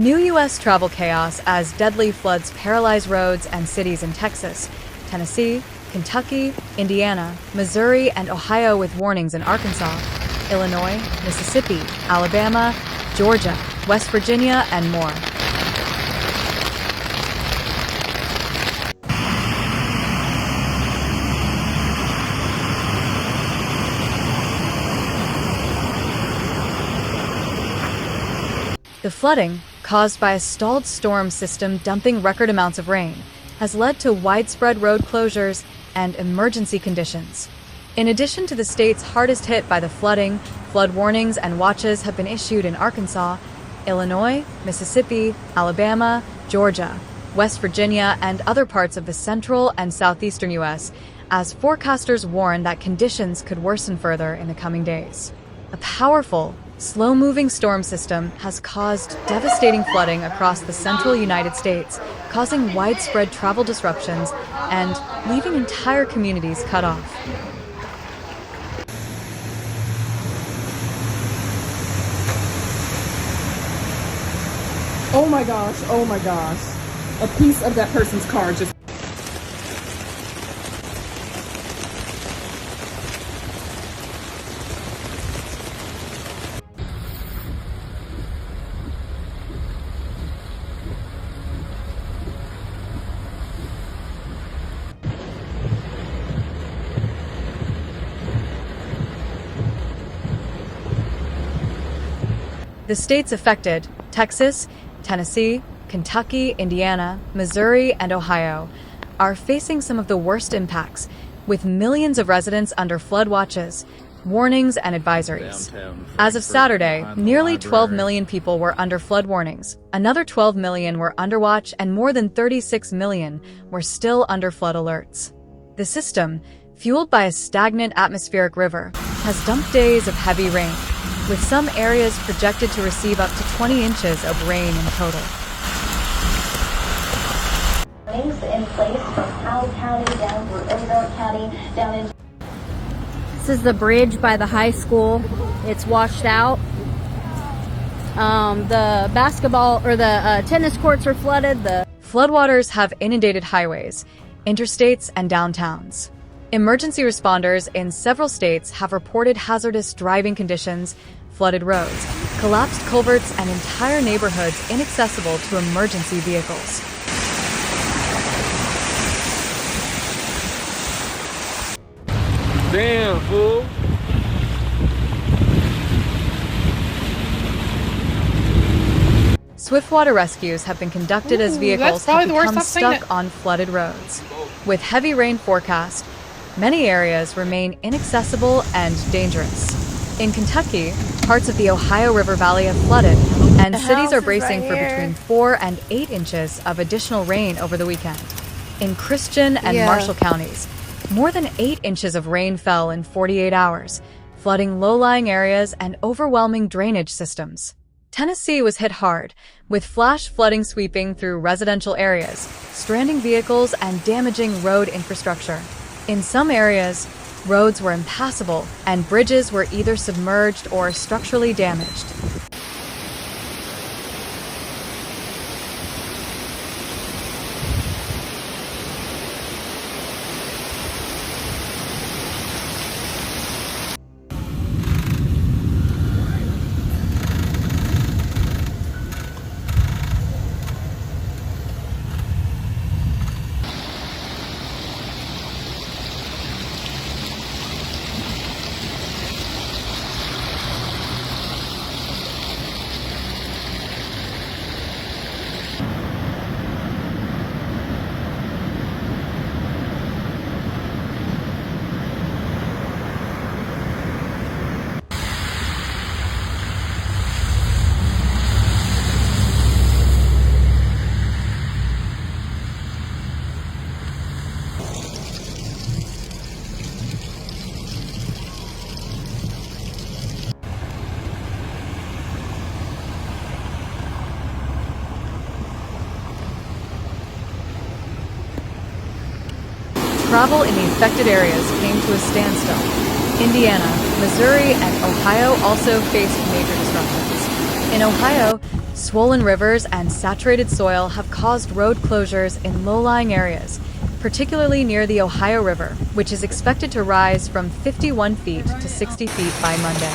New U.S. travel chaos as deadly floods paralyze roads and cities in Texas, Tennessee, Kentucky, Indiana, Missouri, and Ohio, with warnings in Arkansas, Illinois, Mississippi, Alabama, Georgia, West Virginia, and more. The flooding, caused by a stalled storm system dumping record amounts of rain, has led to widespread road closures and emergency conditions. In addition to the states hardest hit by the flooding, flood warnings and watches have been issued in Arkansas, Illinois, Mississippi, Alabama, Georgia, West Virginia, and other parts of the central and southeastern U.S., as forecasters warn that conditions could worsen further in the coming days. A powerful, slow-moving storm system has caused devastating flooding across the central United States, causing widespread travel disruptions and leaving entire communities cut off. Oh my gosh, oh my gosh. A piece of that person's car just... The states affected, Texas, Tennessee, Kentucky, Indiana, Missouri, and Ohio, are facing some of the worst impacts, with millions of residents under flood watches, warnings, and advisories. As of Saturday, nearly 12 million people were under flood warnings, another 12 million were under watch, and more than 36 million were still under flood alerts. The system, fueled by a stagnant atmospheric river, has dumped days of heavy rain, with some areas projected to receive up to 20 inches of rain in total. In place from Powell County down through Ozark County, down in... This is the bridge by the high school. It's washed out. The basketball or the tennis courts are flooded. The floodwaters have inundated highways, interstates, and downtowns. Emergency responders in several states have reported hazardous driving conditions, flooded roads, collapsed culverts, and entire neighborhoods inaccessible to emergency vehicles. Damn, fool. Swift water rescues have been conducted as vehicles have become stuck on flooded roads. With heavy rain forecast, many areas remain inaccessible and dangerous. In Kentucky, parts of the Ohio River Valley have flooded, and cities are bracing for between 4 and 8 inches of additional rain over the weekend. In Christian and Marshall counties, more than 8 inches of rain fell in 48 hours, flooding low-lying areas and overwhelming drainage systems. Tennessee was hit hard, with flash flooding sweeping through residential areas, stranding vehicles and damaging road infrastructure. In some areas, roads were impassable and bridges were either submerged or structurally damaged. Travel in the affected areas came to a standstill. Indiana, Missouri, and Ohio also faced major disruptions. In Ohio, Swollen rivers and saturated soil have caused road closures in low-lying areas, particularly near the Ohio River, which is expected to rise from 51 feet to 60 feet by Monday.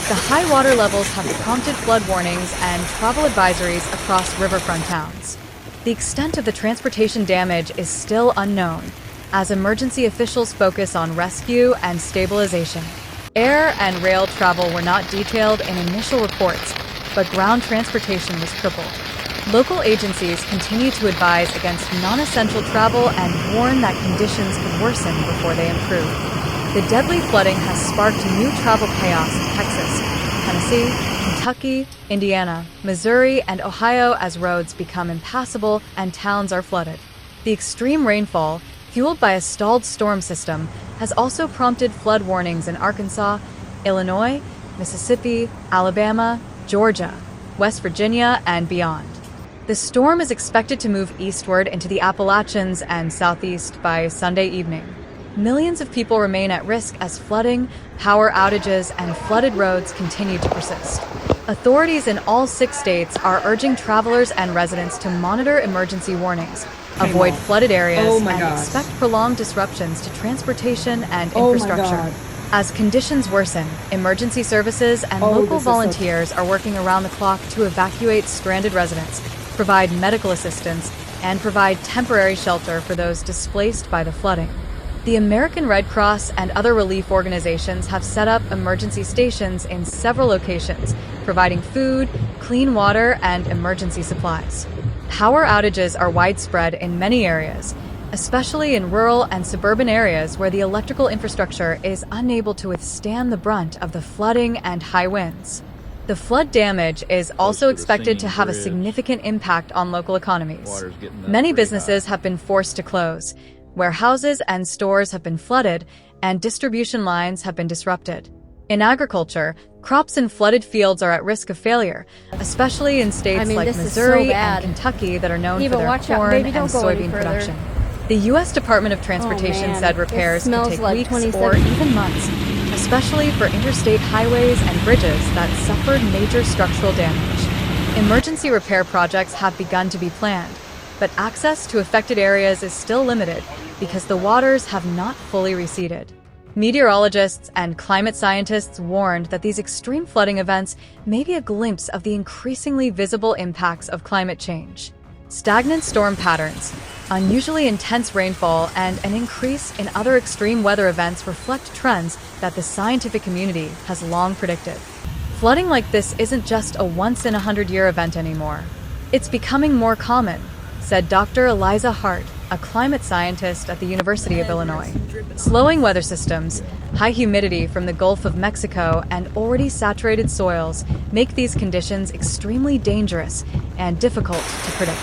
The high water levels have prompted flood warnings and travel advisories across riverfront towns. The extent of the transportation damage is still unknown, as emergency officials focus on rescue and stabilization. Air and rail travel were not detailed in initial reports, but ground transportation was crippled. Local agencies continue to advise against non-essential travel and warn that conditions could worsen before they improve. The deadly flooding has sparked new travel chaos in Texas, Tennessee, Kentucky, Indiana, Missouri, and Ohio as roads become impassable and towns are flooded. The extreme rainfall, fueled by a stalled storm system, has also prompted flood warnings in Arkansas, Illinois, Mississippi, Alabama, Georgia, West Virginia, and beyond. The storm is expected to move eastward into the Appalachians and southeast by Sunday evening. Millions of people remain at risk as flooding, power outages, and flooded roads continue to persist. Authorities in all 6 states are urging travelers and residents to monitor emergency warnings, avoid flooded areas, and expect prolonged disruptions to transportation and infrastructure. As conditions worsen, emergency services and local volunteers are working around the clock to evacuate stranded residents, provide medical assistance, and provide temporary shelter for those displaced by the flooding. The American Red Cross and other relief organizations have set up emergency stations in several locations, providing food, clean water, and emergency supplies. Power outages are widespread in many areas, especially in rural and suburban areas where the electrical infrastructure is unable to withstand the brunt of the flooding and high winds. The flood damage is also expected to have a significant impact on local economies. Many businesses have been forced to close, warehouses and stores have been flooded, and distribution lines have been disrupted. In agriculture, crops in flooded fields are at risk of failure, especially in states like Missouri and Kentucky that are known for their corn and soybean production. The U.S. Department of Transportation said repairs could take weeks or even months, especially for interstate highways and bridges that suffered major structural damage. Emergency repair projects have begun to be planned, but access to affected areas is still limited because the waters have not fully receded. Meteorologists and climate scientists warned that these extreme flooding events may be a glimpse of the increasingly visible impacts of climate change. Stagnant storm patterns, unusually intense rainfall, and an increase in other extreme weather events reflect trends that the scientific community has long predicted. Flooding like this isn't just a once-in-a-100-year event anymore. It's becoming more common, said Dr. Eliza Hart, a climate scientist at the University of Illinois. Slowing weather systems, high humidity from the Gulf of Mexico, and already saturated soils make these conditions extremely dangerous and difficult to predict.